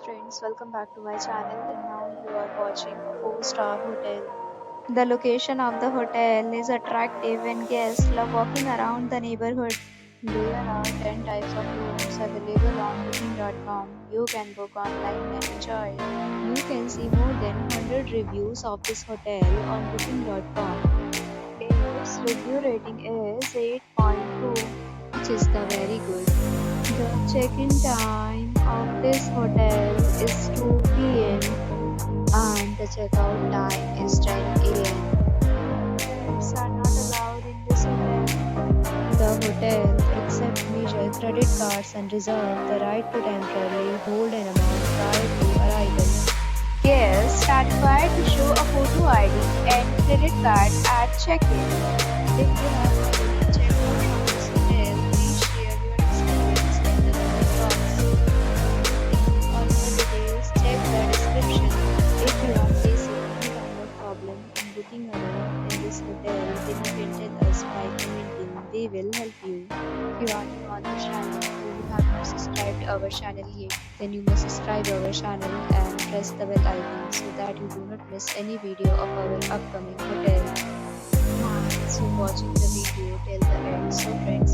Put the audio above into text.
friends, welcome back to my channel and now you are watching a 4-star hotel. The location of the hotel is attractive and guests love walking around the neighborhood. There are 10 types of rooms available on booking.com. You can book online and enjoy. You can see more than 100 reviews of this hotel on booking.com. Its review rating is 8.2, which is the very good. The check-in time of this hotel is 2 p.m. and the checkout time is 10 a.m. Pets are not allowed in this hotel. The hotel accepts major credit cards and reserves the right to temporarily hold an amount prior to arrival. Guests are required to show a photo ID and credit card at check-in. If you have already checked out from this hotel, please share your experience in the comment box. For more details, check the description. If you are facing any kind of problem in booking a room in this hotel, then you can tell us by commenting. We will help you. If you are new on this channel or you have not subscribed our channel yet, then you must subscribe our channel and press the bell icon so that you do not miss any video of our upcoming hotel. Thanks for watching the video till the end. So friends,